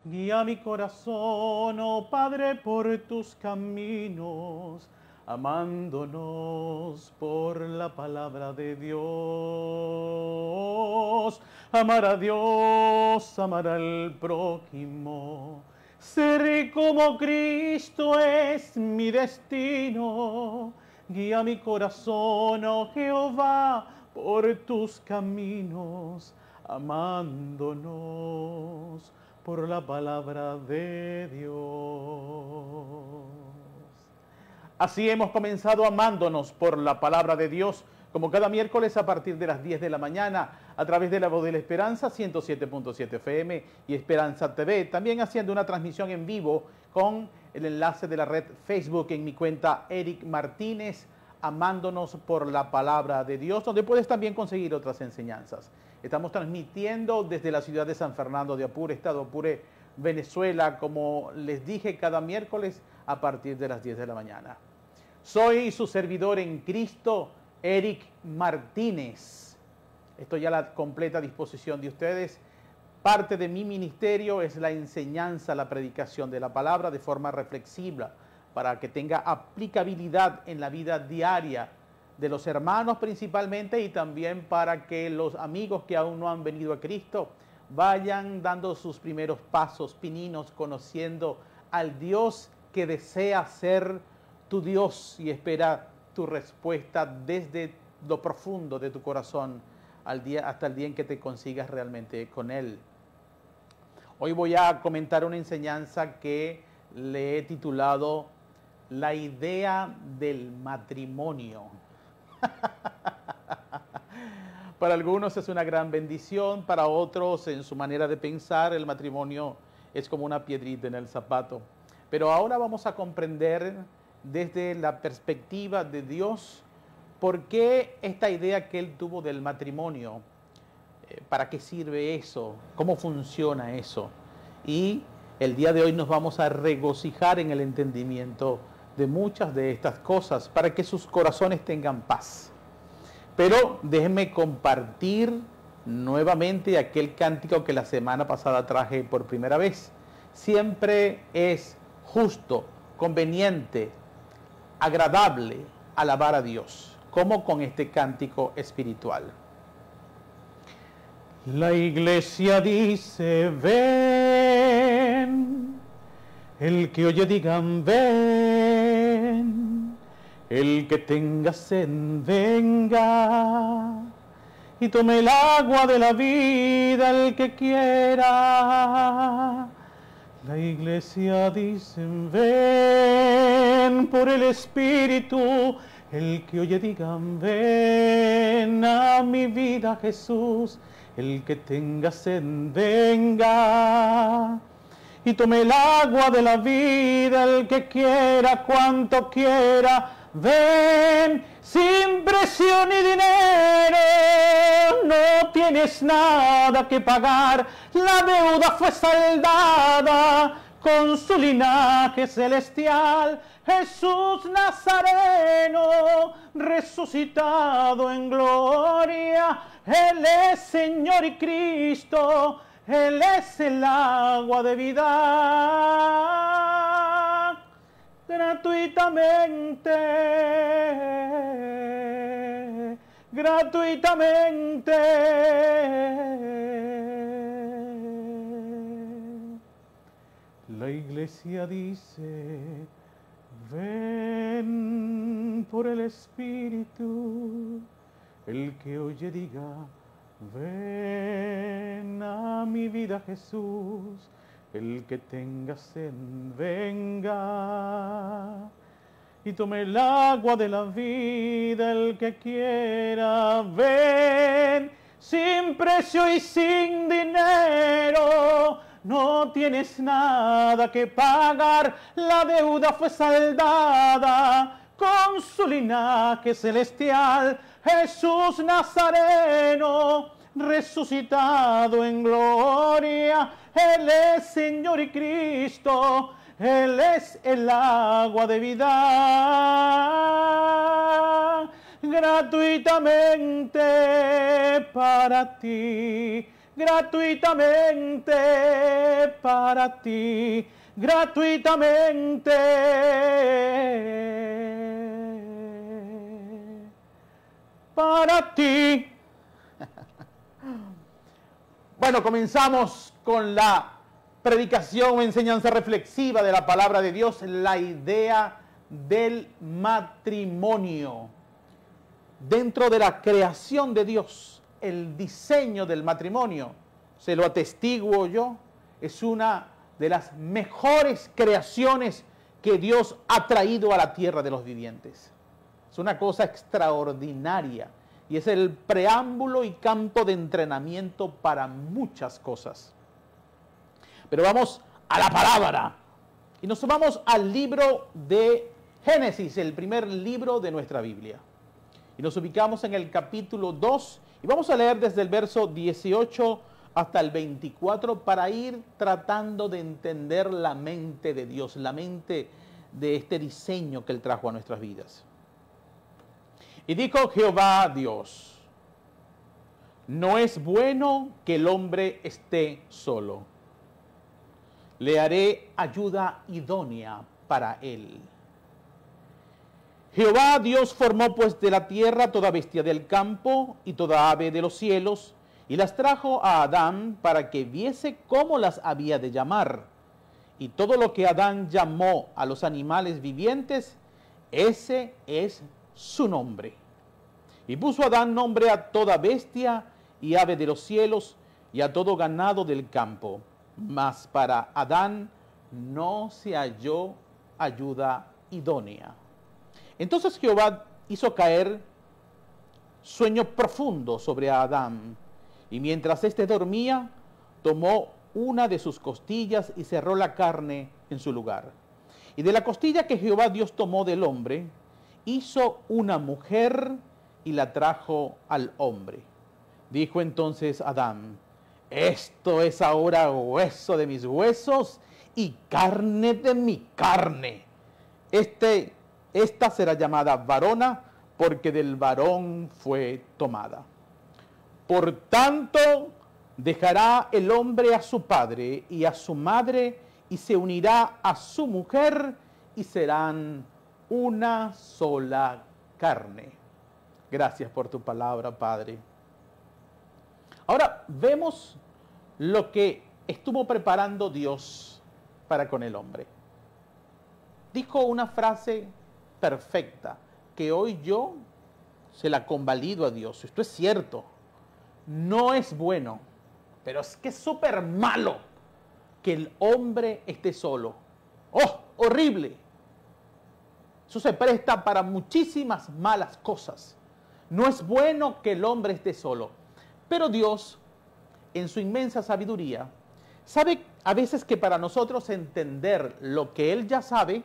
Guía mi corazón, oh Padre, por tus caminos, amándonos por la palabra de Dios. Amar a Dios, amar al prójimo. Ser como Cristo es mi destino. Guía mi corazón, oh Jehová, por tus caminos, amándonos por la palabra de Dios. Así hemos comenzado amándonos por la palabra de Dios, como cada miércoles a partir de las 10 de la mañana, a través de La Voz de la Esperanza, 107.7 FM y Esperanza TV, también haciendo una transmisión en vivo con el enlace de la red Facebook en mi cuenta Eric Martínez, amándonos por la palabra de Dios, donde puedes también conseguir otras enseñanzas. Estamos transmitiendo desde la ciudad de San Fernando de Apure, estado Apure, Venezuela, como les dije, cada miércoles a partir de las 10 de la mañana. Soy su servidor en Cristo, Eric Martínez. Estoy a la completa disposición de ustedes. Parte de mi ministerio es la enseñanza, la predicación de la palabra de forma reflexiva, para que tenga aplicabilidad en la vida diaria de los hermanos principalmente, y también para que los amigos que aún no han venido a Cristo vayan dando sus primeros pasos, pininos, conociendo al Dios que desea ser tu Dios y espera tu respuesta desde lo profundo de tu corazón hasta el día en que te consigas realmente con Él. Hoy voy a comentar una enseñanza que le he titulado La idea del matrimonio. Para algunos es una gran bendición, para otros en su manera de pensar el matrimonio es como una piedrita en el zapato. Pero ahora vamos a comprender desde la perspectiva de Dios por qué esta idea que Él tuvo del matrimonio, para qué sirve eso, cómo funciona eso. Y el día de hoy nos vamos a regocijar en el entendimiento de muchas de estas cosas para que sus corazones tengan paz. Pero déjenme compartir nuevamente aquel cántico que la semana pasada traje por primera vez. Siempre es justo, conveniente, agradable alabar a Dios, como con este cántico espiritual. La iglesia dice, ven, el que oye digan, ven. El que tenga sed, venga, y tome el agua de la vida el que quiera. La iglesia dice, ven por el Espíritu. El que oye digan, ven a mi vida Jesús. El que tenga sed, venga, y tome el agua de la vida el que quiera, cuanto quiera. Ven, sin presión ni dinero, no tienes nada que pagar, la deuda fue saldada con su linaje celestial. Jesús Nazareno, resucitado en gloria, Él es Señor y Cristo, Él es el agua de vida. Gratuitamente, gratuitamente. La iglesia dice, ven por el Espíritu. El que oye diga, ven a mi vida Jesús. El que tenga sed, venga, y tome el agua de la vida el que quiera. Ven, sin precio y sin dinero, no tienes nada que pagar, la deuda fue saldada con su linaje celestial. Jesús Nazareno, resucitado en gloria, Él es Señor y Cristo, Él es el agua de vida. Gratuitamente para ti gratuitamente para ti, gratuitamente para ti. Bueno, comenzamos con la predicación o enseñanza reflexiva de la palabra de Dios, la idea del matrimonio. Dentro de la creación de Dios, el diseño del matrimonio, se lo atestiguo yo, es una de las mejores creaciones que Dios ha traído a la tierra de los vivientes. Es una cosa extraordinaria y es el preámbulo y campo de entrenamiento para muchas cosas. Pero vamos a la palabra y nos vamos al libro de Génesis, el primer libro de nuestra Biblia. Y nos ubicamos en el capítulo 2 y vamos a leer desde el verso 18 hasta el 24 para ir tratando de entender la mente de Dios, la mente de este diseño que Él trajo a nuestras vidas. Y dijo Jehová Dios: no es bueno que el hombre esté solo. Le haré ayuda idónea para él. Jehová Dios formó pues de la tierra toda bestia del campo y toda ave de los cielos, y las trajo a Adán para que viese cómo las había de llamar. Y todo lo que Adán llamó a los animales vivientes, ese es su nombre. Y puso Adán nombre a toda bestia y ave de los cielos y a todo ganado del campo. Mas para Adán no se halló ayuda idónea. Entonces Jehová hizo caer sueño profundo sobre Adán, y mientras éste dormía, tomó una de sus costillas y cerró la carne en su lugar. Y de la costilla que Jehová Dios tomó del hombre, hizo una mujer y la trajo al hombre. Dijo entonces Adán: esto es ahora hueso de mis huesos y carne de mi carne. Esta será llamada varona, porque del varón fue tomada. Por tanto, dejará el hombre a su padre y a su madre, y se unirá a su mujer, y serán una sola carne. Gracias por tu palabra, Padre. Ahora vemos lo que estuvo preparando Dios para con el hombre. Dijo una frase perfecta que hoy yo se la convalido a Dios. Esto es cierto. No es bueno, pero es que es súper malo que el hombre esté solo. ¡Oh, horrible! Eso se presta para muchísimas malas cosas. No es bueno que el hombre esté solo. Pero Dios, en su inmensa sabiduría, sabe a veces que para nosotros entender lo que Él ya sabe,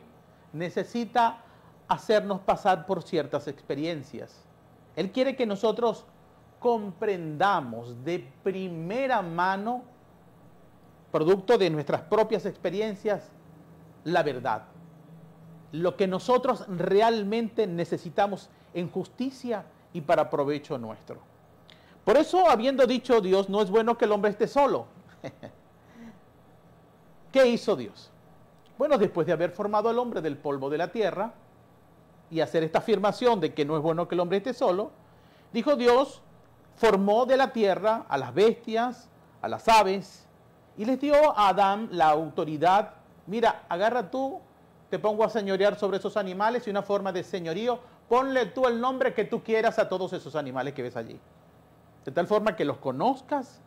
necesita hacernos pasar por ciertas experiencias. Él quiere que nosotros comprendamos de primera mano, producto de nuestras propias experiencias, la verdad. Lo que nosotros realmente necesitamos en justicia y para provecho nuestro. Por eso, habiendo dicho Dios, no es bueno que el hombre esté solo. ¿Qué hizo Dios? Bueno, después de haber formado al hombre del polvo de la tierra y hacer esta afirmación de que no es bueno que el hombre esté solo, dijo Dios, formó de la tierra a las bestias, a las aves, y les dio a Adán la autoridad. Mira, agarra tú, te pongo a señorear sobre esos animales, y una forma de señorío, ponle tú el nombre que tú quieras a todos esos animales que ves allí. De tal forma que los conozcas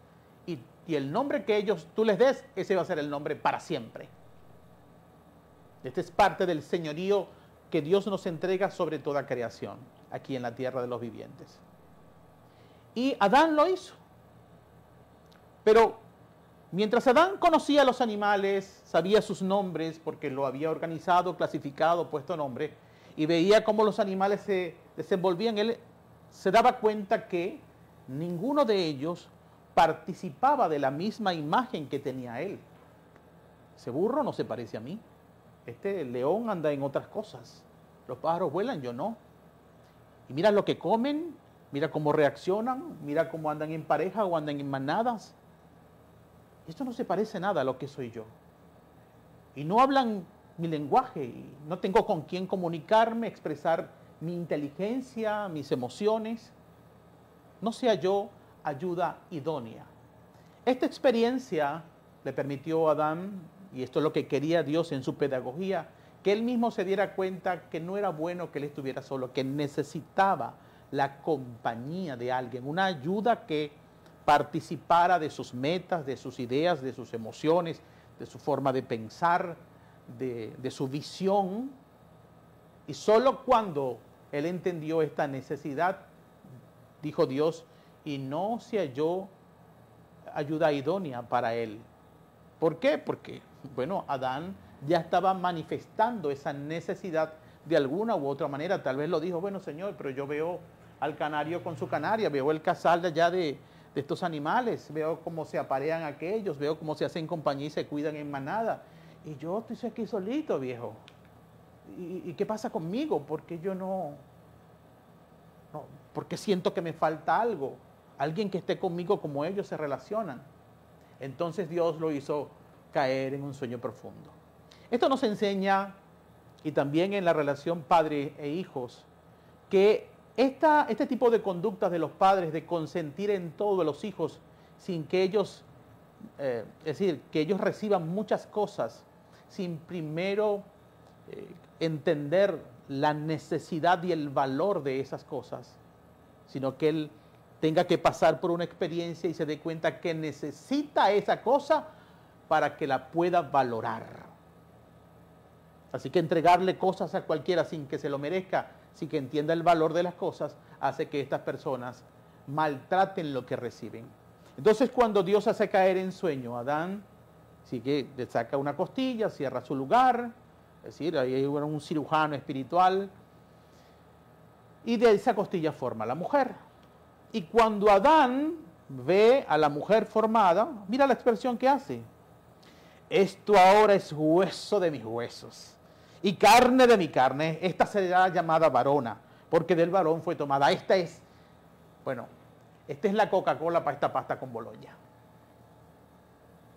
y el nombre que tú les des, ese va a ser el nombre para siempre. Este es parte del señorío que Dios nos entrega sobre toda creación, aquí en la tierra de los vivientes. Y Adán lo hizo. Pero mientras Adán conocía a los animales, sabía sus nombres, porque lo había organizado, clasificado, puesto nombre, y veía cómo los animales se desenvolvían, él se daba cuenta que ninguno de ellos participaba de la misma imagen que tenía él. Ese burro no se parece a mí. Este león anda en otras cosas. Los pájaros vuelan, yo no. Y mira lo que comen, mira cómo reaccionan, mira cómo andan en pareja o andan en manadas. esto no se parece nada a lo que soy yo. Y no hablan mi lenguaje, y no tengo con quién comunicarme, expresar mi inteligencia, mis emociones. No sea yo ayuda idónea. Esta experiencia le permitió a Adán, y esto es lo que quería Dios en su pedagogía, que él mismo se diera cuenta que no era bueno que él estuviera solo, que necesitaba la compañía de alguien, una ayuda que participara de sus metas, de sus ideas, de sus emociones, de su forma de pensar, de su visión. Y solo cuando él entendió esta necesidad, dijo Dios, y no se halló ayuda idónea para él. ¿Por qué? Porque, bueno, Adán ya estaba manifestando esa necesidad de alguna u otra manera. Tal vez lo dijo, bueno, Señor, pero yo veo al canario con su canaria, veo el casal de allá de estos animales, veo cómo se aparean aquellos, veo cómo se hacen compañía y se cuidan en manada. Y yo estoy aquí solito, viejo. ¿Y qué pasa conmigo? Porque yo no, porque siento que me falta algo. Alguien que esté conmigo como ellos se relacionan. Entonces Dios lo hizo caer en un sueño profundo. Esto nos enseña, y también en la relación padre e hijos, que este tipo de conductas de los padres de consentir en todo a los hijos sin que ellos, es decir, que ellos reciban muchas cosas sin primero entender la necesidad y el valor de esas cosas, sino que él tenga que pasar por una experiencia y se dé cuenta que necesita esa cosa para que la pueda valorar. Así que entregarle cosas a cualquiera sin que se lo merezca, sin que entienda el valor de las cosas, hace que estas personas maltraten lo que reciben. Entonces, cuando Dios hace caer en sueño a Adán, sí que le saca una costilla, cierra su lugar, es decir, ahí hay un cirujano espiritual, y de esa costilla forma la mujer. Y cuando Adán ve a la mujer formada, mira la expresión que hace. Esto ahora es hueso de mis huesos y carne de mi carne. Esta será llamada varona, porque del varón fue tomada. Esta es la Coca-Cola para esta pasta con Boloña.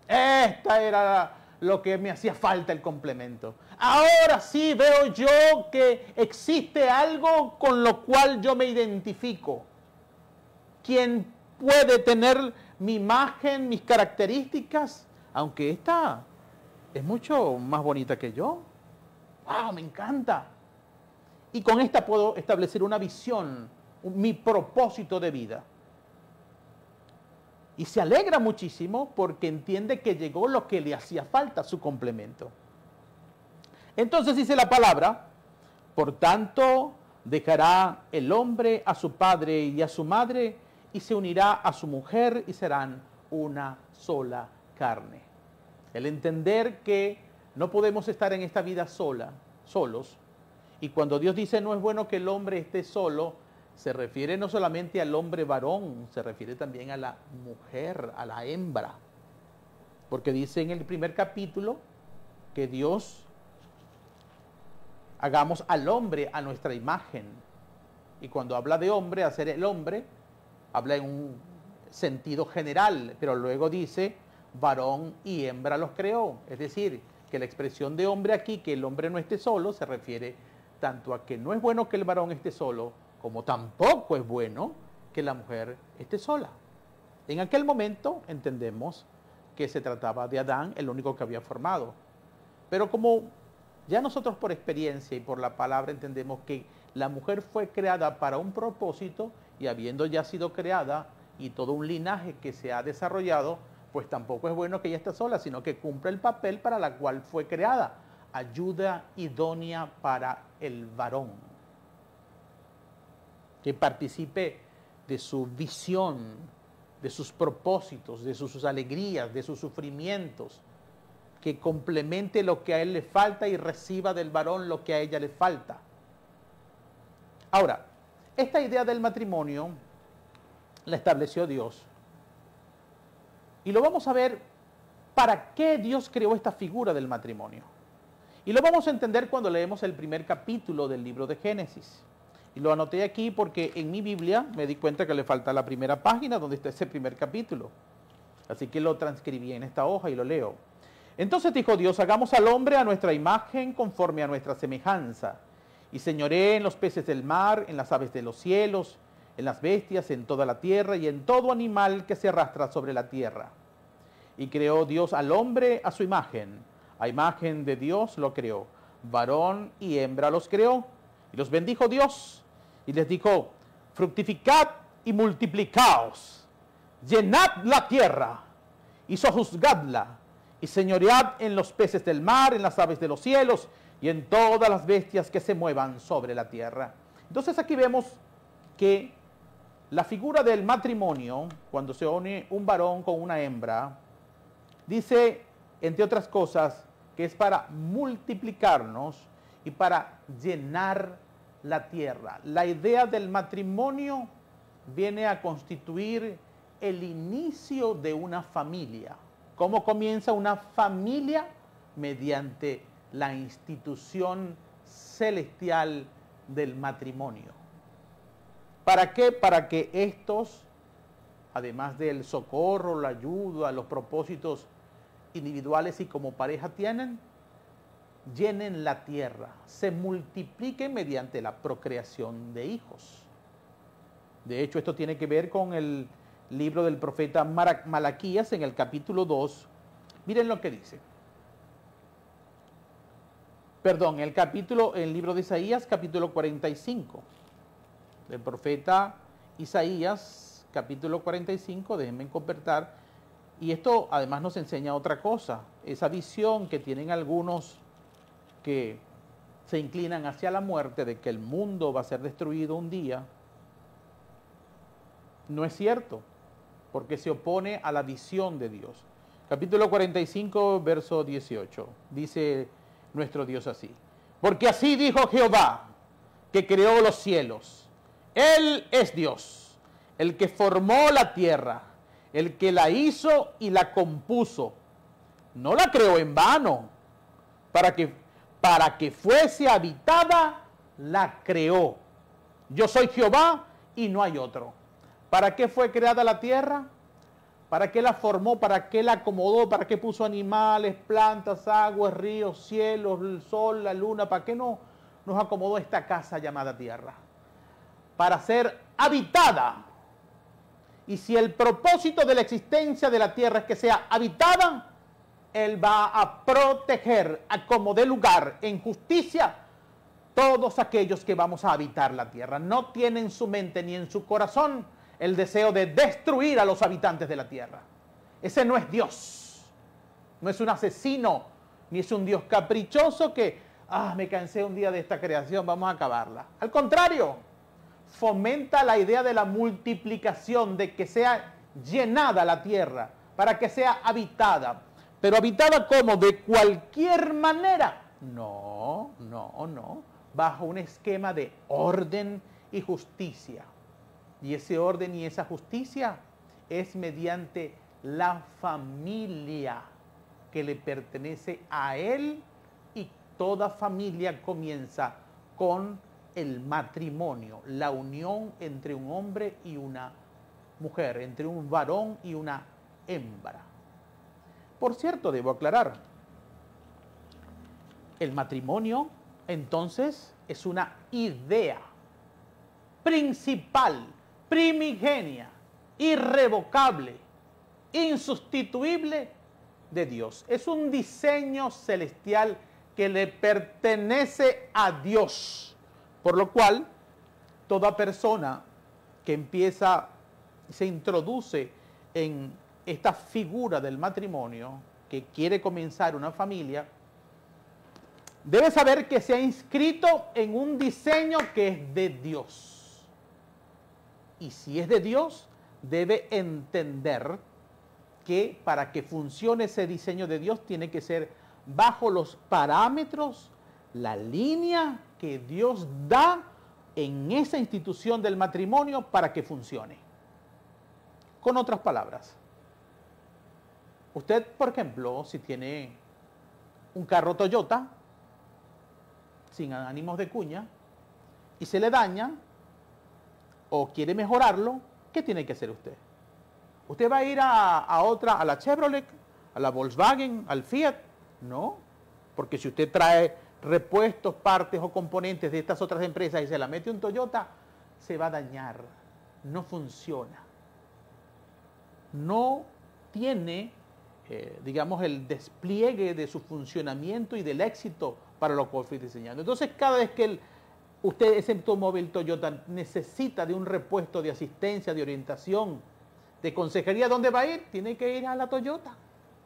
Esta era lo que me hacía falta, el complemento. Ahora sí veo yo que existe algo con lo cual yo me identifico. ¿Quién puede tener mi imagen, mis características? Aunque esta es mucho más bonita que yo. ¡Wow! Me encanta. Y con esta puedo establecer una visión, mi propósito de vida. Y se alegra muchísimo porque entiende que llegó lo que le hacía falta, su complemento. Entonces dice la palabra, por tanto, dejará el hombre a su padre y a su madre y se unirá a su mujer y serán una sola carne. El entender que no podemos estar en esta vida solos. Y cuando Dios dice no es bueno que el hombre esté solo, se refiere no solamente al hombre varón, se refiere también a la mujer, a la hembra. Porque dice en el primer capítulo que Dios hagamos al hombre a nuestra imagen. Y cuando habla de hombre, hacer el hombre, habla en un sentido general, pero luego dice varón y hembra los creó. Es decir, que la expresión de hombre aquí, que el hombre no esté solo, se refiere tanto a que no es bueno que el varón esté solo, como tampoco es bueno que la mujer esté sola. En aquel momento entendemos que se trataba de Adán, el único que había formado. Pero como ya nosotros por experiencia y por la palabra entendemos que la mujer fue creada para un propósito y habiendo ya sido creada y todo un linaje que se ha desarrollado, pues tampoco es bueno que ella esté sola, sino que cumpla el papel para la cual fue creada, ayuda idónea para el varón, que participe de su visión, de sus propósitos, de sus alegrías, de sus sufrimientos, que complemente lo que a él le falta y reciba del varón lo que a ella le falta. Ahora, esta idea del matrimonio la estableció Dios. Y lo vamos a ver para qué Dios creó esta figura del matrimonio. Y lo vamos a entender cuando leemos el primer capítulo del libro de Génesis. Y lo anoté aquí porque en mi Biblia me di cuenta que le falta la primera página donde está ese primer capítulo. Así que lo transcribí en esta hoja y lo leo. Entonces dijo Dios, hagamos al hombre a nuestra imagen conforme a nuestra semejanza. Y señoré en los peces del mar, en las aves de los cielos, en las bestias, en toda la tierra y en todo animal que se arrastra sobre la tierra. Y creó Dios al hombre a su imagen. A imagen de Dios lo creó. Varón y hembra los creó. Y los bendijo Dios. Y les dijo, fructificad y multiplicaos. Llenad la tierra y sojuzgadla. Y señoread en los peces del mar, en las aves de los cielos y en todas las bestias que se muevan sobre la tierra. Entonces aquí vemos que la figura del matrimonio, cuando se une un varón con una hembra, dice, entre otras cosas, que es para multiplicarnos y para llenar la tierra. La idea del matrimonio viene a constituir el inicio de una familia. ¿Cómo comienza una familia? Mediante la institución celestial del matrimonio. ¿Para qué? Para que estos, además del socorro, la ayuda, los propósitos individuales y como pareja tienen, llenen la tierra, se multipliquen mediante la procreación de hijos. De hecho, esto tiene que ver con el libro del profeta Malaquías en el capítulo 2. Miren lo que dice. Perdón, el libro de Isaías, capítulo 45. Del profeta Isaías, capítulo 45, déjenme convertir. Y esto además nos enseña otra cosa, esa visión que tienen algunos que se inclinan hacia la muerte de que el mundo va a ser destruido un día. No es cierto, porque se opone a la visión de Dios. Capítulo 45, verso 18, dice nuestro Dios así. Porque así dijo Jehová, que creó los cielos. Él es Dios, el que formó la tierra, el que la hizo y la compuso. No la creó en vano, para que fuese habitada, la creó. Yo soy Jehová y no hay otro. ¿Para qué fue creada la tierra? ¿Para qué la formó? ¿Para qué la acomodó? ¿Para qué puso animales, plantas, aguas, ríos, cielos, el sol, la luna? ¿Para qué no nos acomodó esta casa llamada tierra? Para ser habitada. Y si el propósito de la existencia de la tierra es que sea habitada, Él va a proteger a como dé lugar en justicia todos aquellos que vamos a habitar la tierra. No tiene en su mente ni en su corazón el deseo de destruir a los habitantes de la tierra. Ese no es Dios. No es un asesino, ni es un Dios caprichoso que, me cansé un día de esta creación, vamos a acabarla. Al contrario, fomenta la idea de la multiplicación, de que sea llenada la tierra, para que sea habitada. Pero habitada ¿cómo? ¿De cualquier manera? No. Bajo un esquema de orden y justicia. Y ese orden y esa justicia es mediante la familia que le pertenece a Él, y toda familia comienza con el matrimonio, la unión entre un hombre y una mujer, entre un varón y una hembra. Por cierto, debo aclarar, el matrimonio entonces es una idea principal, primigenia, irrevocable, insustituible de Dios. Es un diseño celestial que le pertenece a Dios, por lo cual toda persona que empieza, se introduce en esta figura del matrimonio, que quiere comenzar una familia, debe saber que se ha inscrito en un diseño que es de Dios. Y si es de Dios, debe entender que para que funcione ese diseño de Dios tiene que ser bajo los parámetros, la línea que Dios da en esa institución del matrimonio para que funcione. Con otras palabras, usted, por ejemplo, si tiene un carro Toyota, sin ánimos de cuña, y se le daña, o quiere mejorarlo, ¿qué tiene que hacer usted? ¿Usted va a ir a otra, a la Chevrolet, a la Volkswagen, al Fiat? No, porque si usted trae repuestos, partes o componentes de estas otras empresas y se la mete un Toyota, se va a dañar, no funciona. No tiene, digamos, el despliegue de su funcionamiento y del éxito para lo cual fue diseñado. Entonces, cada vez que usted, ese automóvil Toyota, necesita de un repuesto de asistencia, de orientación, de consejería, ¿dónde va a ir? Tiene que ir a la Toyota,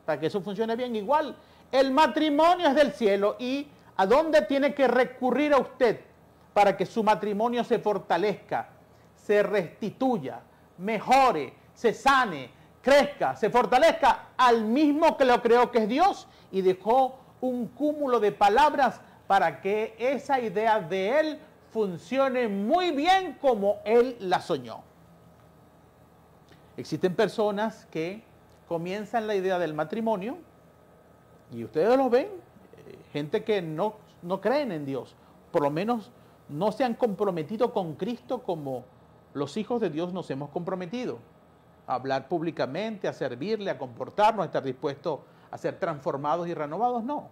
para que eso funcione bien. Igual, el matrimonio es del cielo, y ¿a dónde tiene que recurrir a usted para que su matrimonio se fortalezca, se restituya, mejore, se sane, crezca, se fortalezca? Al mismo que lo creó, que es Dios, y dejó un cúmulo de palabras para que esa idea de Él funcione muy bien como Él la soñó. Existen personas que comienzan la idea del matrimonio, y ustedes lo ven, gente que no creen en Dios, por lo menos no se han comprometido con Cristo como los hijos de Dios nos hemos comprometido. A hablar públicamente, a servirle, a comportarnos, a estar dispuestos a ser transformados y renovados, no.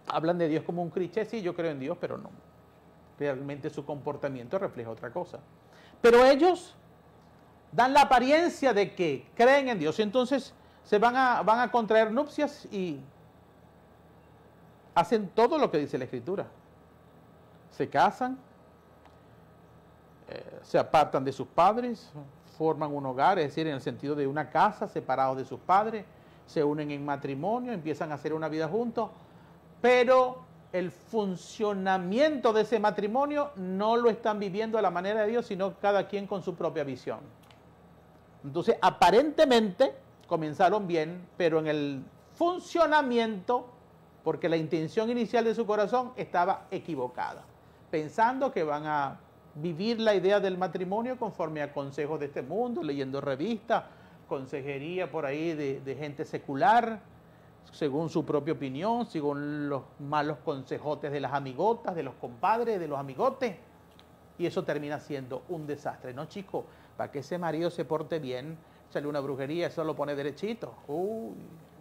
Hablan de Dios como un cliché, sí, yo creo en Dios, pero no. Realmente su comportamiento refleja otra cosa. Pero ellos dan la apariencia de que creen en Dios, y entonces se van a contraer nupcias y hacen todo lo que dice la Escritura. Se casan, se apartan de sus padres, forman un hogar, es decir, en el sentido de una casa, separados de sus padres, se unen en matrimonio, empiezan a hacer una vida juntos, pero el funcionamiento de ese matrimonio no lo están viviendo a la manera de Dios, sino cada quien con su propia visión. Entonces, aparentemente comenzaron bien, pero en el funcionamiento, porque la intención inicial de su corazón estaba equivocada, pensando que van a vivir la idea del matrimonio conforme a consejos de este mundo, leyendo revistas, consejería por ahí de gente secular, según su propia opinión, según los malos consejotes de las amigotas, de los compadres, de los amigotes, y eso termina siendo un desastre. No, chico, para que ese marido se porte bien, sale una brujería, eso lo pone derechito. Uy,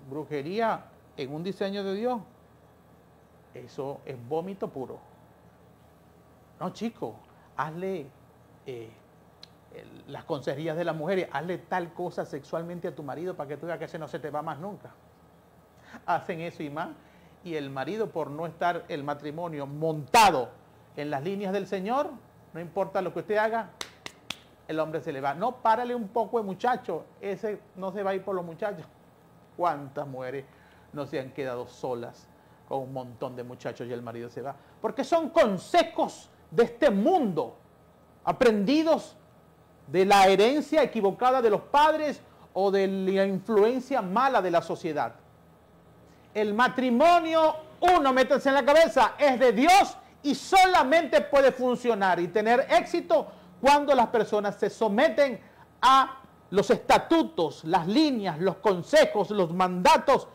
brujería en un diseño de Dios, eso es vómito puro. No, chico, hazle las consejerías de las mujeres, hazle tal cosa sexualmente a tu marido para que tú veas que ese no se te va más nunca. Hacen eso y más, y el marido, por no estar el matrimonio montado en las líneas del Señor, no importa lo que usted haga, el hombre se le va. No, párale un poco de muchacho, ese no se va a ir por los muchachos. ¿Cuántas mujeres no se han quedado solas con un montón de muchachos y el marido se va? Porque son consejos de este mundo, aprendidos de la herencia equivocada de los padres o de la influencia mala de la sociedad. El matrimonio, uno, métanse en la cabeza, es de Dios y solamente puede funcionar y tener éxito cuando las personas se someten a los estatutos, las líneas, los consejos, los mandatos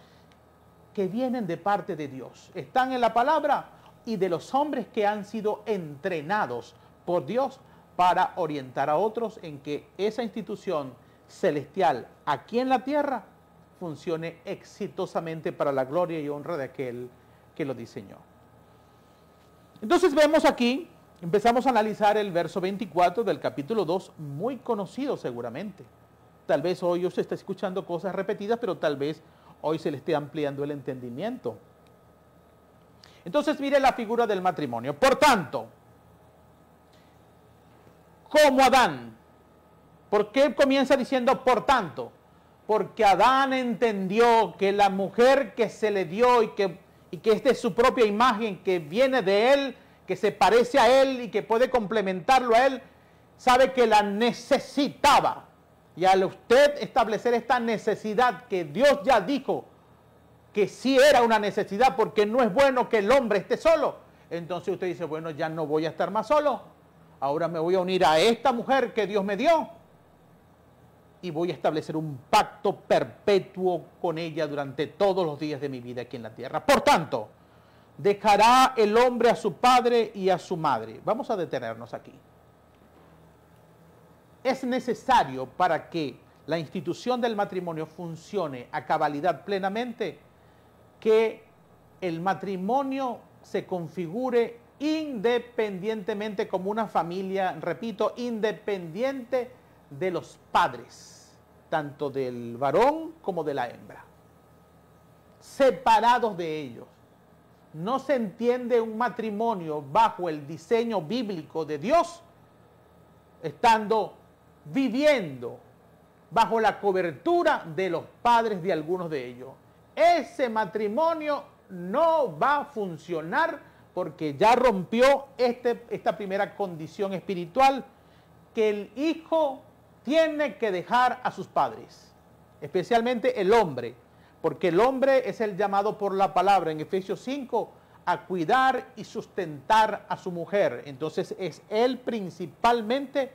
que vienen de parte de Dios. Están en la palabra y de los hombres que han sido entrenados por Dios para orientar a otros en que esa institución celestial aquí en la tierra funcione exitosamente para la gloria y honra de aquel que lo diseñó. Entonces vemos aquí, empezamos a analizar el verso 24 del capítulo 2, muy conocido seguramente. Tal vez hoy usted está escuchando cosas repetidas, pero tal vez hoy se le esté ampliando el entendimiento. Entonces mire la figura del matrimonio. Por tanto, como Adán, ¿por qué comienza diciendo por tanto? Porque Adán entendió que la mujer que se le dio y que esta es su propia imagen, que viene de él, que se parece a él y que puede complementarlo a él, sabe que la necesitaba. Y al usted establecer esta necesidad que Dios ya dijo que sí era una necesidad, porque no es bueno que el hombre esté solo, entonces usted dice, bueno, ya no voy a estar más solo, ahora me voy a unir a esta mujer que Dios me dio y voy a establecer un pacto perpetuo con ella durante todos los días de mi vida aquí en la tierra. Por tanto, dejará el hombre a su padre y a su madre. Vamos a detenernos aquí. Es necesario para que la institución del matrimonio funcione a cabalidad plenamente, que el matrimonio se configure independientemente como una familia, repito, independiente de los padres, tanto del varón como de la hembra, separados de ellos. No se entiende un matrimonio bajo el diseño bíblico de Dios estando viviendo bajo la cobertura de los padres de algunos de ellos. Ese matrimonio no va a funcionar porque ya rompió esta primera condición espiritual, que el hijo tiene que dejar a sus padres, especialmente el hombre, porque el hombre es el llamado por la palabra en Efesios 5 a cuidar y sustentar a su mujer. Entonces es él principalmente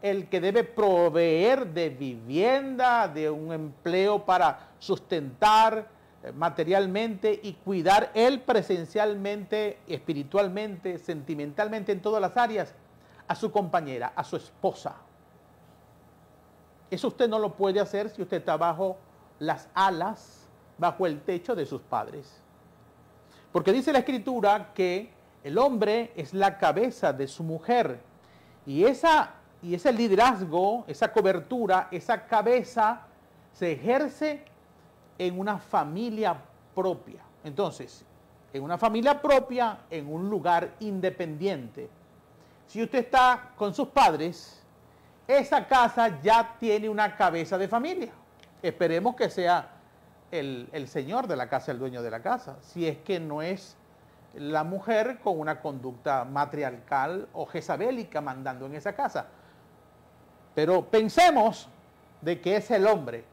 el que debe proveer de vivienda, de un empleo para sustentar materialmente y cuidar él presencialmente, espiritualmente, sentimentalmente, en todas las áreas, a su compañera, a su esposa. Eso usted no lo puede hacer si usted está bajo las alas, bajo el techo de sus padres. Porque dice la Escritura que el hombre es la cabeza de su mujer, y ese liderazgo, esa cobertura, esa cabeza se ejerce en una familia propia. Entonces, en una familia propia, en un lugar independiente. Si usted está con sus padres, esa casa ya tiene una cabeza de familia. Esperemos que sea el señor de la casa, el dueño de la casa, si es que no es la mujer con una conducta matriarcal o jezabélica mandando en esa casa. Pero pensemos de que es el hombre,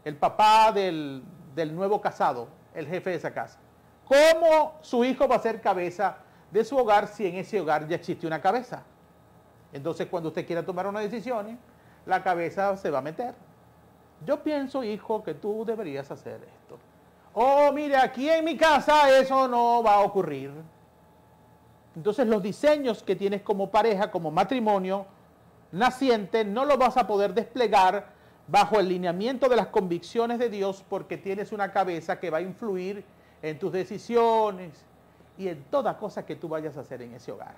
el papá del nuevo casado, el jefe de esa casa. ¿Cómo su hijo va a ser cabeza de su hogar si en ese hogar ya existe una cabeza? Entonces, cuando usted quiera tomar una decisión, la cabeza se va a meter. Yo pienso, hijo, que tú deberías hacer esto. Oh, mire, aquí en mi casa eso no va a ocurrir. Entonces, los diseños que tienes como pareja, como matrimonio naciente, no los vas a poder desplegar bajo el lineamiento de las convicciones de Dios, porque tienes una cabeza que va a influir en tus decisiones y en toda cosa que tú vayas a hacer en ese hogar.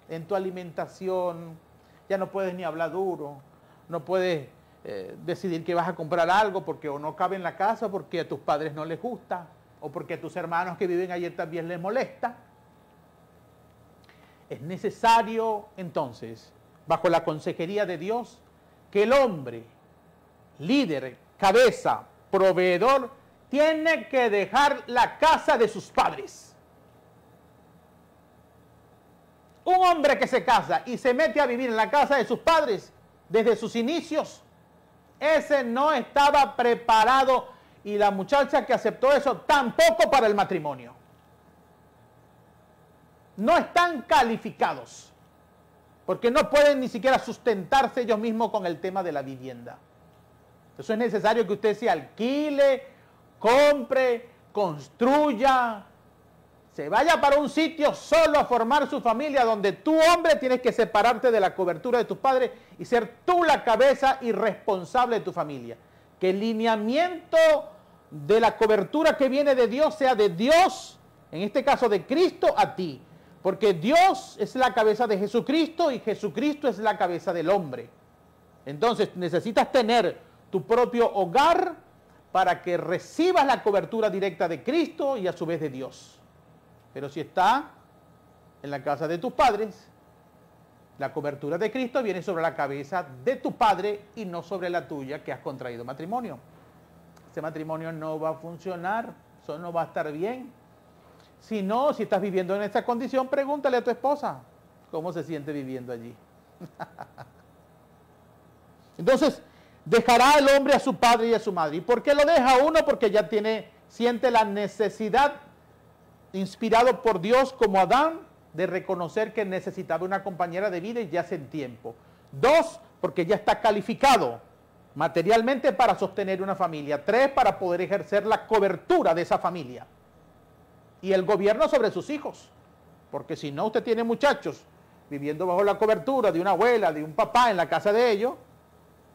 En tu alimentación, ya no puedes ni hablar duro, no puedes decidir que vas a comprar algo porque o no cabe en la casa, o porque a tus padres no les gusta, o porque a tus hermanos que viven ayer también les molesta. Es necesario entonces, bajo la consejería de Dios, que el hombre, líder, cabeza, proveedor, tiene que dejar la casa de sus padres. Un hombre que se casa y se mete a vivir en la casa de sus padres desde sus inicios, ese no estaba preparado, y la muchacha que aceptó eso tampoco para el matrimonio. No están calificados, porque no pueden ni siquiera sustentarse ellos mismos con el tema de la vivienda. Eso es necesario que usted se alquile, compre, construya, se vaya para un sitio solo a formar su familia, donde tú, hombre, tienes que separarte de la cobertura de tus padres y ser tú la cabeza y responsable de tu familia. Que el lineamiento de la cobertura que viene de Dios sea de Dios, en este caso de Cristo, a ti. Porque Dios es la cabeza de Jesucristo y Jesucristo es la cabeza del hombre. Entonces necesitas tener tu propio hogar para que recibas la cobertura directa de Cristo y a su vez de Dios. Pero si está en la casa de tus padres, la cobertura de Cristo viene sobre la cabeza de tu padre y no sobre la tuya, que has contraído matrimonio. Ese matrimonio no va a funcionar, eso no va a estar bien. Si no, si estás viviendo en esta condición, pregúntale a tu esposa cómo se siente viviendo allí. Entonces, dejará el hombre a su padre y a su madre. ¿Y por qué lo deja uno? Porque ya siente la necesidad, inspirado por Dios como Adán, de reconocer que necesitaba una compañera de vida y ya hace tiempo. 2, porque ya está calificado materialmente para sostener una familia. 3, para poder ejercer la cobertura de esa familia y el gobierno sobre sus hijos. Porque si no, usted tiene muchachos viviendo bajo la cobertura de una abuela, de un papá en la casa de ellos,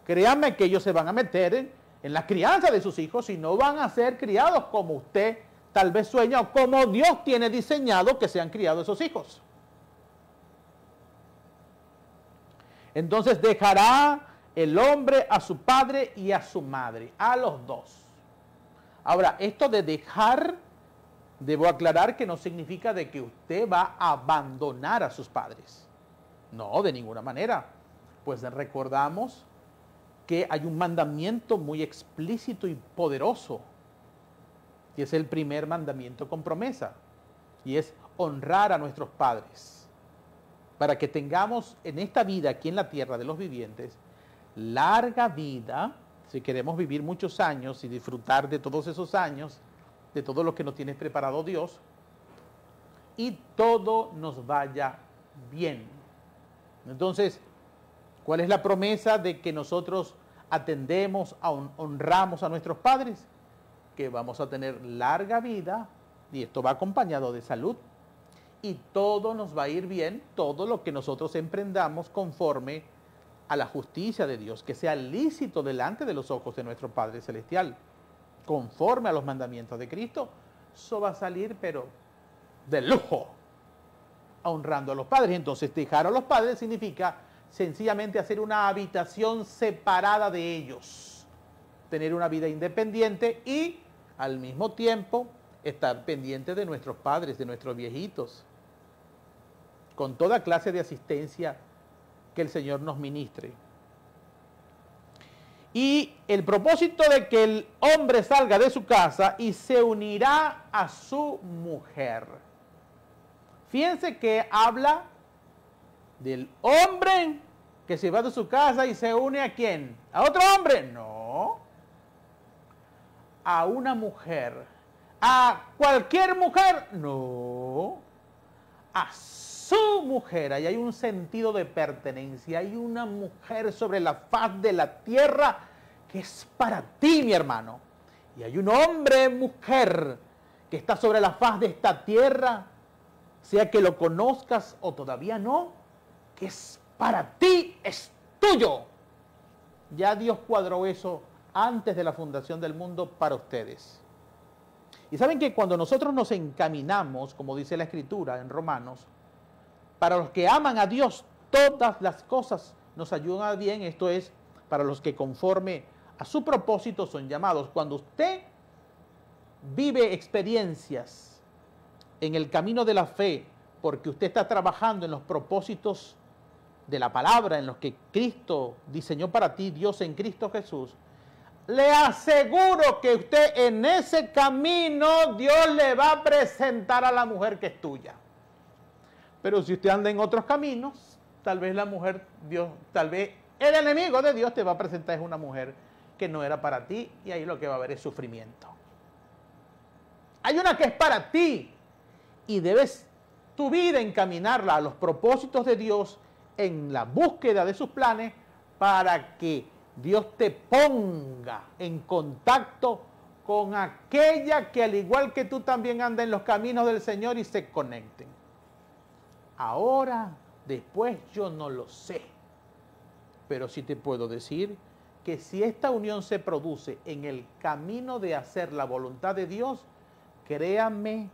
créanme que ellos se van a meter en la crianza de sus hijos y no van a ser criados como usted tal vez sueña o como Dios tiene diseñado que sean criados esos hijos. Entonces dejará el hombre a su padre y a su madre, a los dos. Ahora, esto de dejar, debo aclarar que no significa de que usted va a abandonar a sus padres. No, de ninguna manera. Pues recordamos que hay un mandamiento muy explícito y poderoso, y es el primer mandamiento con promesa, y es honrar a nuestros padres, para que tengamos en esta vida, aquí en la tierra de los vivientes, larga vida, si queremos vivir muchos años y disfrutar de todos esos años, de todo lo que nos tiene preparado Dios, y todo nos vaya bien. Entonces, ¿cuál es la promesa de que nosotros atendemos, honramos a nuestros padres? Que vamos a tener larga vida, y esto va acompañado de salud, y todo nos va a ir bien, todo lo que nosotros emprendamos conforme a la justicia de Dios, que sea lícito delante de los ojos de nuestro Padre Celestial, conforme a los mandamientos de Cristo. Eso va a salir, pero de lujo, honrando a los padres. Entonces, dejar a los padres significa sencillamente hacer una habitación separada de ellos, tener una vida independiente y al mismo tiempo estar pendiente de nuestros padres, de nuestros viejitos, con toda clase de asistencia que el Señor nos ministre. Y el propósito de que el hombre salga de su casa y se unirá a su mujer. Fíjense que habla del hombre que se va de su casa y se une ¿a quién? ¿A otro hombre? No. A una mujer. ¿A cualquier mujer? No. A su mujer. Ahí hay un sentido de pertenencia. Hay una mujer sobre la faz de la tierra que es para ti, mi hermano. Y hay un hombre, mujer, que está sobre la faz de esta tierra, sea que lo conozcas o todavía no, que es para ti, es tuyo. Ya Dios cuadró eso antes de la fundación del mundo para ustedes. Y saben que cuando nosotros nos encaminamos, como dice la Escritura en Romanos, para los que aman a Dios, todas las cosas nos ayudan a bien. Esto es, para los que conforme a su propósito son llamados. Cuando usted vive experiencias en el camino de la fe, porque usted está trabajando en los propósitos de la palabra, en los que Cristo diseñó para ti, Dios en Cristo Jesús, le aseguro que usted en ese camino, Dios le va a presentar a la mujer que es tuya. Pero si usted anda en otros caminos, tal vez la mujer, Dios, tal vez el enemigo de Dios te va a presentar es una mujer que no era para ti, y ahí lo que va a haber es sufrimiento. Hay una que es para ti, y debes tu vida encaminarla a los propósitos de Dios en la búsqueda de sus planes, para que Dios te ponga en contacto con aquella que al igual que tú también anda en los caminos del Señor y se conecten. Ahora, después yo no lo sé, pero sí te puedo decir que si esta unión se produce en el camino de hacer la voluntad de Dios, créanme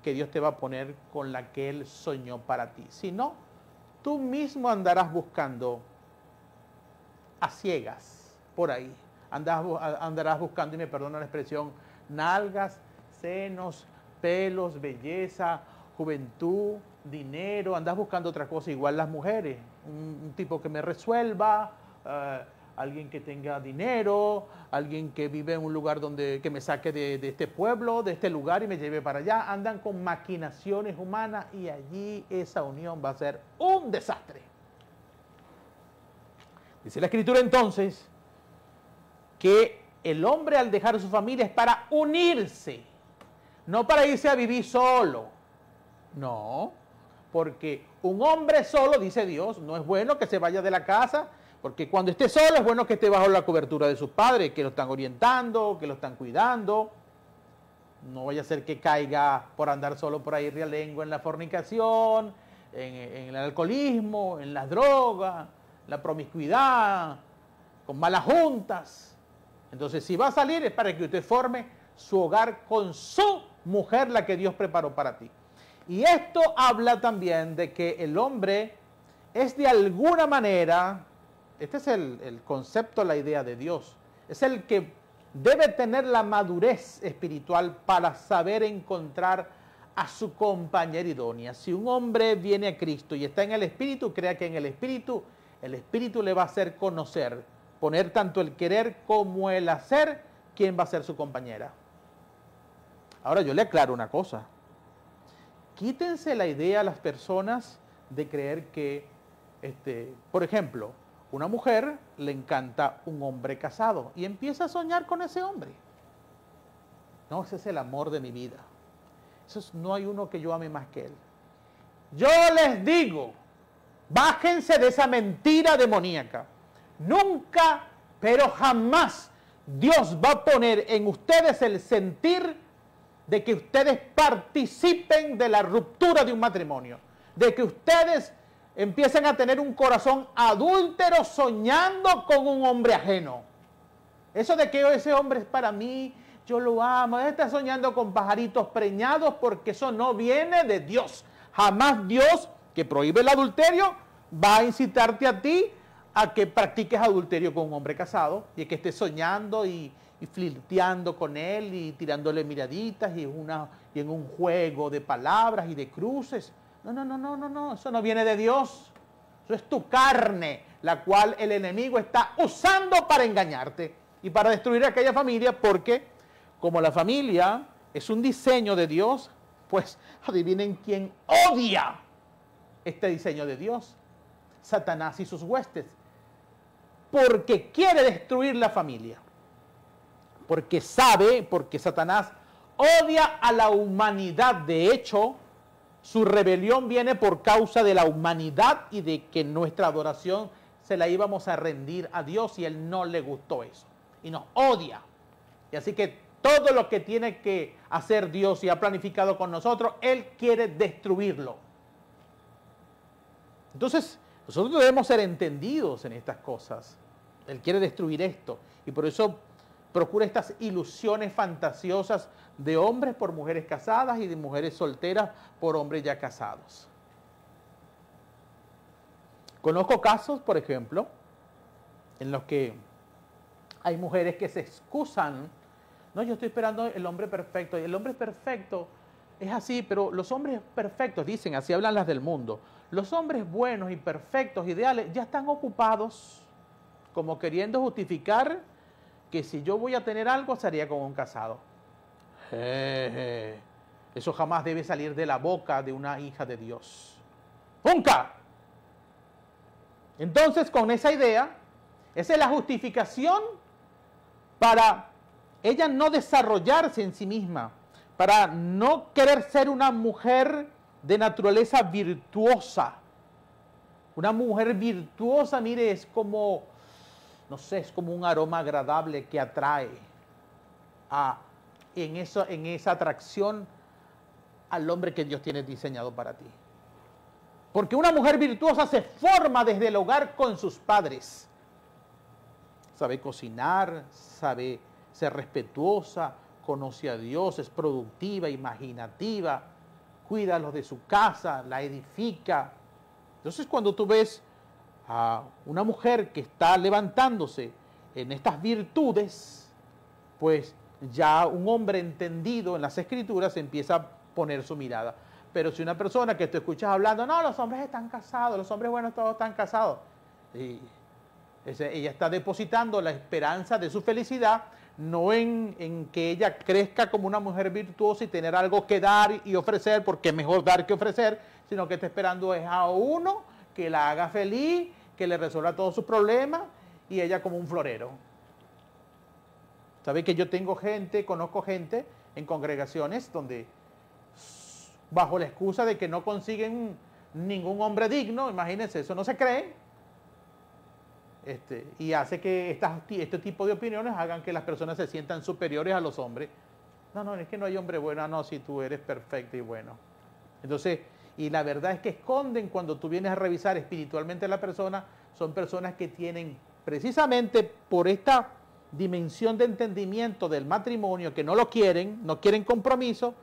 que Dios te va a poner con la que Él soñó para ti. Si no, tú mismo andarás buscando a ciegas por ahí. Andarás buscando, y me perdona la expresión, nalgas, senos, pelos, belleza, juventud, dinero. Andas buscando otra cosa, igual las mujeres. Un tipo que me resuelva, alguien que tenga dinero, alguien que vive en un lugar que me saque de este pueblo, de este lugar y me lleve para allá. Andan con maquinaciones humanas y allí esa unión va a ser un desastre. Dice la Escritura entonces que el hombre al dejar su familia es para unirse, no para irse a vivir solo. No, porque un hombre solo, dice Dios, no es bueno que se vaya de la casa, porque cuando esté solo es bueno que esté bajo la cobertura de sus padres, que lo están orientando, que lo están cuidando. No vaya a ser que caiga por andar solo por ahí realengo en la fornicación, en el alcoholismo, en las drogas, la promiscuidad, con malas juntas. Entonces, si va a salir es para que usted forme su hogar con su mujer, la que Dios preparó para ti. Y esto habla también de que el hombre es de alguna manera, este es el concepto, la idea de Dios, es el que debe tener la madurez espiritual para saber encontrar a su compañera idónea. Si un hombre viene a Cristo y está en el Espíritu, crea que en el Espíritu le va a hacer conocer, poner tanto el querer como el hacer, quién va a ser su compañera. Ahora yo le aclaro una cosa. Quítense la idea a las personas de creer que, por ejemplo, una mujer le encanta un hombre casado y empieza a soñar con ese hombre. No, ese es el amor de mi vida. No hay uno que yo ame más que él. Yo les digo, bájense de esa mentira demoníaca. Nunca, pero jamás Dios va a poner en ustedes el sentir de que ustedes participen de la ruptura de un matrimonio, de que ustedes empiecen a tener un corazón adúltero soñando con un hombre ajeno. Eso de que ese hombre es para mí, yo lo amo, está soñando con pajaritos preñados, porque eso no viene de Dios. Jamás Dios, que prohíbe el adulterio, va a incitarte a ti a que practiques adulterio con un hombre casado y que estés soñando y flirteando con él y tirándole miraditas y en un juego de palabras y de cruces. No, eso no viene de Dios. Eso es tu carne, la cual el enemigo está usando para engañarte y para destruir a aquella familia, porque como la familia es un diseño de Dios, pues adivinen quién odia este diseño de Dios: Satanás y sus huestes, porque quiere destruir la familia. Porque Satanás odia a la humanidad. De hecho, su rebelión viene por causa de la humanidad y de que nuestra adoración se la íbamos a rendir a Dios, y él no le gustó eso y nos odia. Y así que todo lo que tiene que hacer Dios y ha planificado con nosotros, él quiere destruirlo. Entonces, nosotros debemos ser entendidos en estas cosas. Él quiere destruir esto y por eso procura estas ilusiones fantasiosas de hombres por mujeres casadas y de mujeres solteras por hombres ya casados. Conozco casos, por ejemplo, en los que hay mujeres que se excusan. No, yo estoy esperando el hombre perfecto. Y el hombre perfecto es así, pero los hombres perfectos, dicen, así hablan las del mundo. Los hombres buenos y perfectos, ideales, ya están ocupados, como queriendo justificar que si yo voy a tener algo, sería con un casado. Eso jamás debe salir de la boca de una hija de Dios. ¡Nunca! Entonces, con esa idea, esa es la justificación para ella no desarrollarse en sí misma, para no querer ser una mujer de naturaleza virtuosa. Una mujer virtuosa, mire, es como, no sé, es como un aroma agradable que atrae en esa atracción al hombre que Dios tiene diseñado para ti. Porque una mujer virtuosa se forma desde el hogar con sus padres. Sabe cocinar, sabe ser respetuosa, conoce a Dios, es productiva, imaginativa, cuida a los de su casa, la edifica. Entonces, cuando tú ves a una mujer que está levantándose en estas virtudes, pues ya un hombre entendido en las Escrituras empieza a poner su mirada. Pero si una persona que tú escuchas hablando, no, los hombres están casados, los hombres buenos todos están casados, y ella está depositando la esperanza de su felicidad no en que ella crezca como una mujer virtuosa y tener algo que dar y ofrecer, porque es mejor dar que ofrecer, sino que está esperando es a uno que la haga feliz, que le resuelva todos sus problemas, y ella como un florero. ¿Sabe que yo conozco gente en congregaciones donde, bajo la excusa de que no consiguen ningún hombre digno, imagínense, eso no se cree, y hace que este tipo de opiniones hagan que las personas se sientan superiores a los hombres. No, es que no hay hombre bueno. No, si tú eres perfecto y bueno. Entonces, y la verdad es que esconden, cuando tú vienes a revisar espiritualmente a la persona, son personas que tienen precisamente por esta dimensión de entendimiento del matrimonio, que no lo quieren, no quieren compromiso,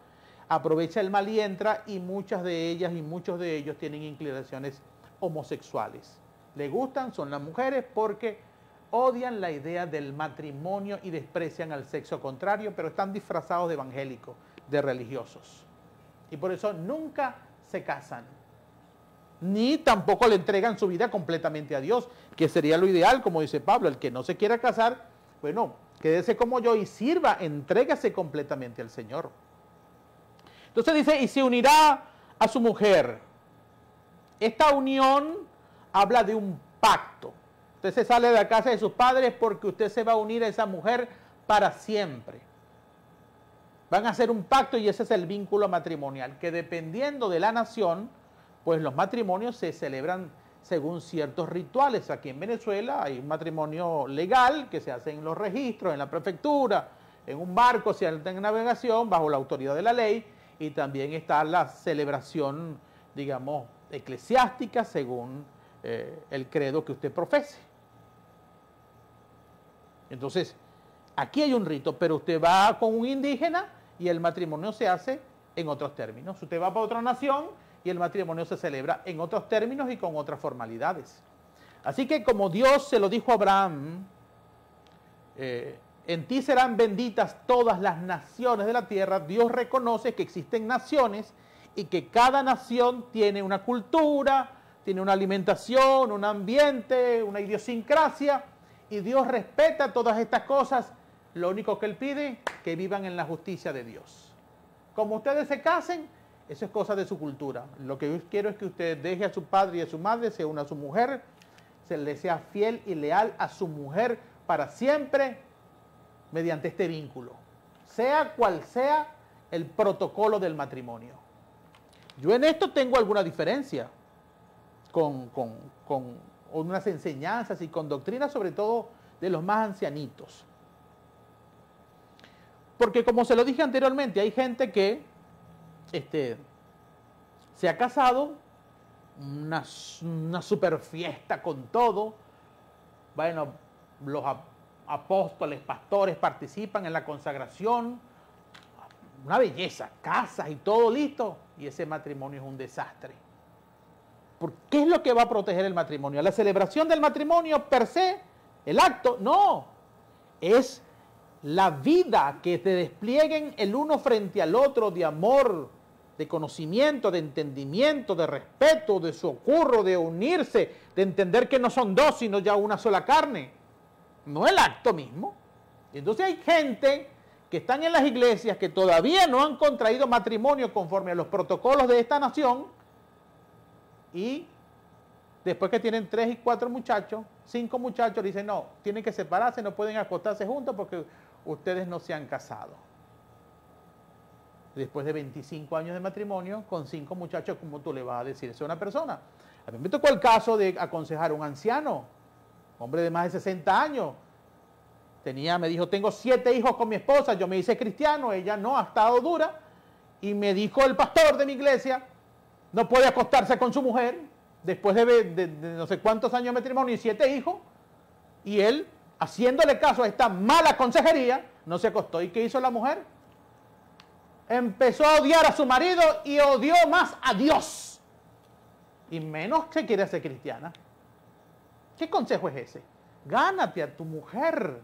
aprovecha el mal y entra, y muchas de ellas y muchos de ellos tienen inclinaciones homosexuales. Le gustan, son las mujeres, porque odian la idea del matrimonio y desprecian al sexo contrario, pero están disfrazados de evangélicos, de religiosos. Y por eso nunca se casan, ni tampoco le entregan su vida completamente a Dios, que sería lo ideal, como dice Pablo. El que no se quiera casar, bueno, quédese como yo y sirva, entrégase completamente al Señor. Entonces dice, y se unirá a su mujer. Esta unión habla de un pacto. Usted se sale de la casa de sus padres porque usted se va a unir a esa mujer para siempre. Van a hacer un pacto, y ese es el vínculo matrimonial, que dependiendo de la nación, pues los matrimonios se celebran según ciertos rituales. Aquí en Venezuela hay un matrimonio legal que se hace en los registros, en la prefectura, en un barco, si anda en navegación, bajo la autoridad de la ley, y también está la celebración, digamos, eclesiástica, según el credo que usted profese. Entonces, aquí hay un rito, pero usted va con un indígena y el matrimonio se hace en otros términos. Usted va para otra nación y el matrimonio se celebra en otros términos y con otras formalidades. Así que como Dios se lo dijo a Abraham, en ti serán benditas todas las naciones de la tierra, Dios reconoce que existen naciones y que cada nación tiene una cultura, tiene una alimentación, un ambiente, una idiosincrasia, y Dios respeta todas estas cosas. Lo único que Él pide, que vivan en la justicia de Dios. Como ustedes se casen, eso es cosa de su cultura. Lo que yo quiero es que usted deje a su padre y a su madre, se una a su mujer, se le sea fiel y leal a su mujer para siempre, mediante este vínculo, sea cual sea el protocolo del matrimonio. Yo en esto tengo alguna diferencia con unas enseñanzas y con doctrinas, sobre todo de los más ancianitos. Porque como se lo dije anteriormente, hay gente que se ha casado, una super fiesta con todo. Bueno, los apóstoles, pastores participan en la consagración, una belleza, casas y todo listo, y ese matrimonio es un desastre. ¿Por qué es lo que va a proteger el matrimonio? ¿La celebración del matrimonio per se? ¿El acto? No, es la vida que te desplieguen el uno frente al otro, de amor, de conocimiento, de entendimiento, de respeto, de socorro, de unirse, de entender que no son dos, sino ya una sola carne. No el acto mismo. Y entonces hay gente que están en las iglesias que todavía no han contraído matrimonio conforme a los protocolos de esta nación, y después que tienen 3 y 4 muchachos, 5 muchachos, dicen, no, tienen que separarse, no pueden acostarse juntos porque ustedes no se han casado. Después de 25 años de matrimonio, con 5 muchachos, ¿cómo tú le vas a decir eso a una persona? A mí me tocó el caso de aconsejar a un anciano, hombre de más de 60 años. Me dijo, tengo 7 hijos con mi esposa, yo me hice cristiano, ella no, ha estado dura, y me dijo el pastor de mi iglesia, no puede acostarse con su mujer, después de no sé cuántos años de matrimonio y 7 hijos, y él, haciéndole caso a esta mala consejería, no se acostó. ¿Y qué hizo la mujer? Empezó a odiar a su marido y odió más a Dios. Y menos se quiere hacer cristiana. ¿Qué consejo es ese? Gánate a tu mujer.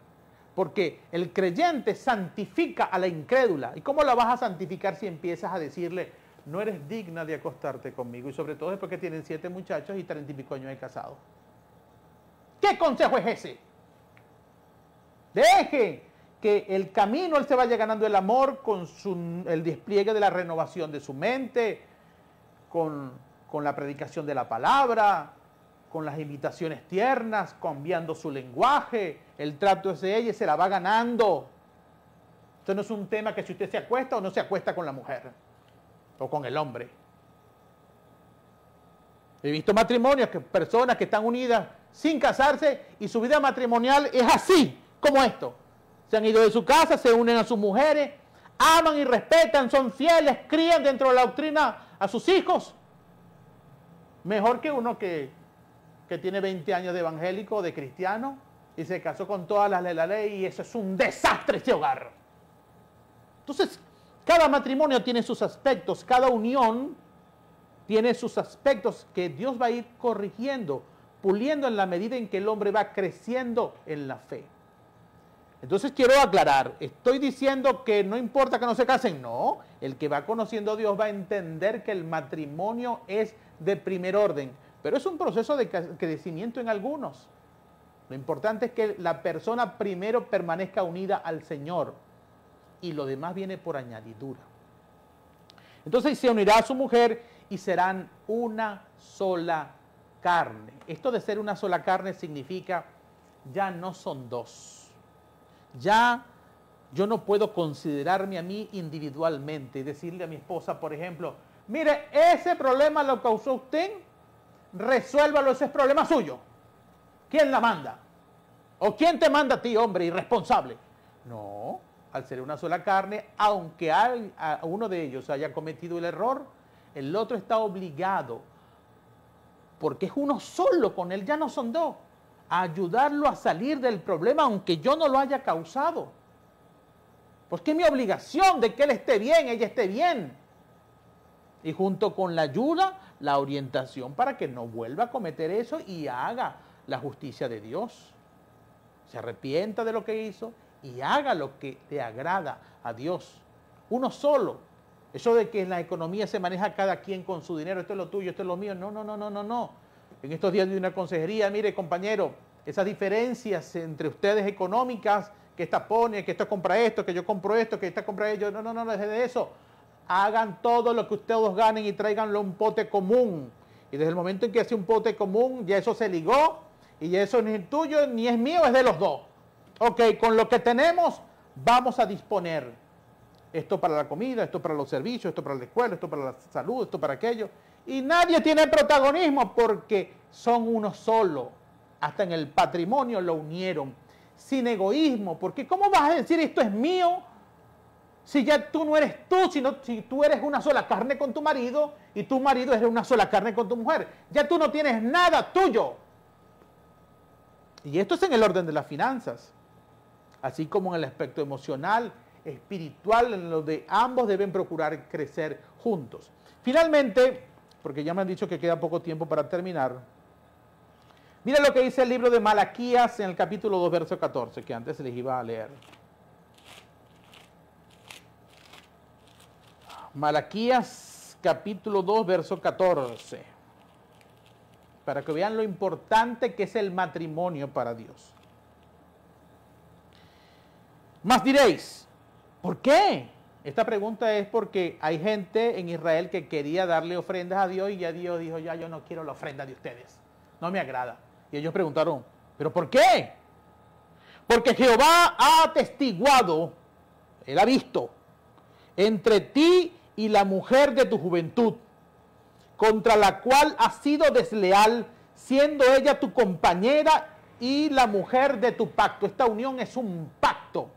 Porque el creyente santifica a la incrédula. ¿Y cómo la vas a santificar si empiezas a decirle, no eres digna de acostarte conmigo? Y sobre todo después que tienen 7 muchachos y 30 y pico años de casado. ¿Qué consejo es ese? Deje que el camino él se vaya ganando el amor con el despliegue de la renovación de su mente, con la predicación de la palabra, con las invitaciones tiernas, cambiando su lenguaje, el trato de ella se la va ganando. Esto no es un tema que si usted se acuesta o no se acuesta con la mujer o con el hombre. He visto matrimonios, personas que están unidas sin casarse y su vida matrimonial es así, como esto. Se han ido de su casa, se unen a sus mujeres, aman y respetan, son fieles, crían dentro de la doctrina a sus hijos. Mejor que uno que tiene 20 años de evangélico o de cristiano y se casó con todas las de la ley y eso es un desastre ese hogar. Entonces, cada matrimonio tiene sus aspectos, cada unión tiene sus aspectos que Dios va a ir corrigiendo, puliendo en la medida en que el hombre va creciendo en la fe. Entonces quiero aclarar, ¿estoy diciendo que no importa que no se casen? No, el que va conociendo a Dios va a entender que el matrimonio es de primer orden, pero es un proceso de crecimiento en algunos. Lo importante es que la persona primero permanezca unida al Señor y lo demás viene por añadidura. Entonces se unirá a su mujer y serán una sola carne. Esto de ser una sola carne significa ya no son dos. Ya yo no puedo considerarme a mí individualmente y decirle a mi esposa, por ejemplo, mire, ese problema lo causó usted, resuélvalo, ese es problema suyo. ¿Quién la manda? ¿O quién te manda a ti, hombre irresponsable? No, al ser una sola carne, aunque uno de ellos haya cometido el error, el otro está obligado, porque es uno solo con él, ya no son dos, a ayudarlo a salir del problema, aunque yo no lo haya causado. Porque es mi obligación de que él esté bien, ella esté bien. Y junto con la ayuda, la orientación para que no vuelva a cometer eso y haga la justicia de Dios. Se arrepienta de lo que hizo y haga lo que le agrada a Dios. Uno solo. Eso de que en la economía se maneja cada quien con su dinero, esto es lo tuyo, esto es lo mío. No, no, no, no, no, no. En estos días de una consejería, mire compañero, esas diferencias entre ustedes económicas, que esta pone, que esta compra esto, que yo compro esto, que esta compra ello, no, no, no, desde de eso. Hagan todo lo que ustedes ganen y tráiganlo a un pote común. Y desde el momento en que hace un pote común, ya eso se ligó, y ya eso ni es tuyo, ni es mío, es de los dos. Ok, con lo que tenemos, vamos a disponer. Esto para la comida, esto para los servicios, esto para la escuela, esto para la salud, esto para aquello. Y nadie tiene protagonismo porque son uno solo. Hasta en el patrimonio lo unieron. Sin egoísmo, porque ¿cómo vas a decir esto es mío? Si ya tú no eres tú, sino si tú eres una sola carne con tu marido y tu marido es una sola carne con tu mujer. Ya tú no tienes nada tuyo. Y esto es en el orden de las finanzas. Así como en el aspecto emocional, espiritual, en lo de ambos deben procurar crecer juntos. Finalmente, porque ya me han dicho que queda poco tiempo para terminar, mira lo que dice el libro de Malaquías en el capítulo 2, verso 14, que antes les iba a leer. Malaquías capítulo 2, verso 14, para que vean lo importante que es el matrimonio para Dios. Mas diréis, ¿por qué? Esta pregunta es porque hay gente en Israel que quería darle ofrendas a Dios y ya Dios dijo, ya yo no quiero la ofrenda de ustedes, no me agrada. Y ellos preguntaron, ¿pero por qué? Porque Jehová ha atestiguado, él ha visto, entre ti y la mujer de tu juventud, contra la cual has sido desleal, siendo ella tu compañera y la mujer de tu pacto. Esta unión es un pacto.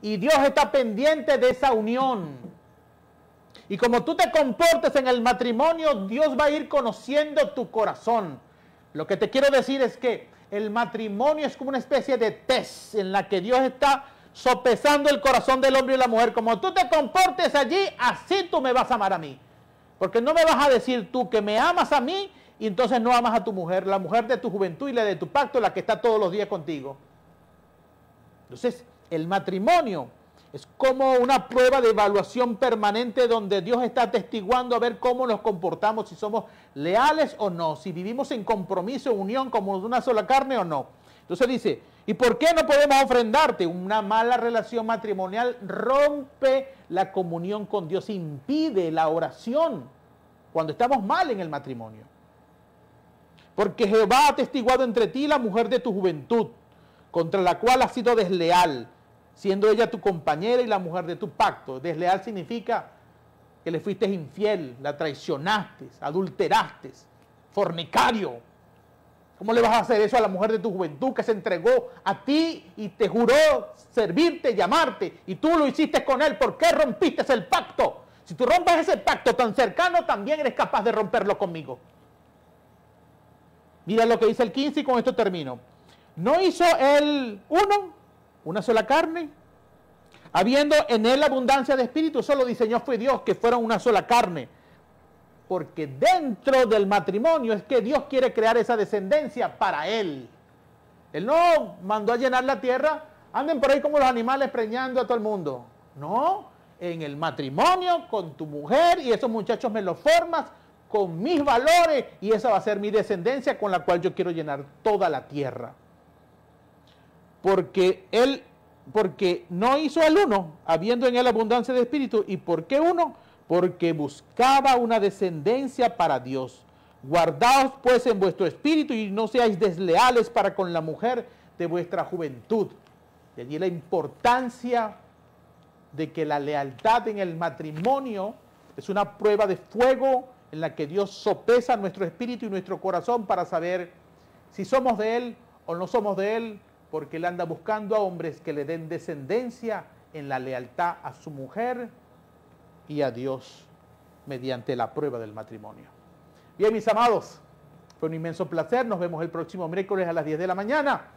Y Dios está pendiente de esa unión. Y como tú te comportes en el matrimonio, Dios va a ir conociendo tu corazón. Lo que te quiero decir es que el matrimonio es como una especie de test en la que Dios está sopesando el corazón del hombre y la mujer. Como tú te comportes allí, así tú me vas a amar a mí. Porque no me vas a decir tú que me amas a mí y entonces no amas a tu mujer, la mujer de tu juventud y la de tu pacto, la que está todos los días contigo. Entonces, el matrimonio es como una prueba de evaluación permanente donde Dios está atestiguando a ver cómo nos comportamos, si somos leales o no, si vivimos en compromiso, en unión como de una sola carne o no. Entonces dice, ¿y por qué no podemos ofrendarte? Una mala relación matrimonial rompe la comunión con Dios, impide la oración cuando estamos mal en el matrimonio. Porque Jehová ha atestiguado entre ti la mujer de tu juventud, contra la cual has sido desleal, siendo ella tu compañera y la mujer de tu pacto. Desleal significa que le fuiste infiel, la traicionaste, adulteraste, fornicario. ¿Cómo le vas a hacer eso a la mujer de tu juventud que se entregó a ti y te juró servirte y amarte y tú lo hiciste con él? ¿Por qué rompiste el pacto? Si tú rompes ese pacto tan cercano, también eres capaz de romperlo conmigo. Mira lo que dice el 15 y con esto termino. ¿No hizo él uno, una sola carne? Habiendo en él abundancia de espíritu, eso lo diseñó fue Dios, que fueron una sola carne. Porque dentro del matrimonio es que Dios quiere crear esa descendencia para él. Él no mandó a llenar la tierra, anden por ahí como los animales preñando a todo el mundo. No, en el matrimonio con tu mujer y esos muchachos me los formas con mis valores y esa va a ser mi descendencia con la cual yo quiero llenar toda la tierra. Porque no hizo el uno, habiendo en él abundancia de espíritu. ¿Y por qué uno? Porque buscaba una descendencia para Dios. Guardaos pues en vuestro espíritu y no seáis desleales para con la mujer de vuestra juventud. De allí la importancia de que la lealtad en el matrimonio es una prueba de fuego en la que Dios sopesa nuestro espíritu y nuestro corazón para saber si somos de Él o no somos de Él, porque Él anda buscando a hombres que le den descendencia en la lealtad a su mujer y a Dios mediante la prueba del matrimonio. Bien, mis amados, fue un inmenso placer. Nos vemos el próximo miércoles a las 10 de la mañana.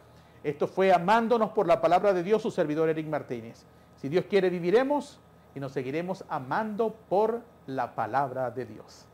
Esto fue Amándonos por la Palabra de Dios, su servidor Eric Martínez. Si Dios quiere, viviremos y nos seguiremos amando por la Palabra de Dios.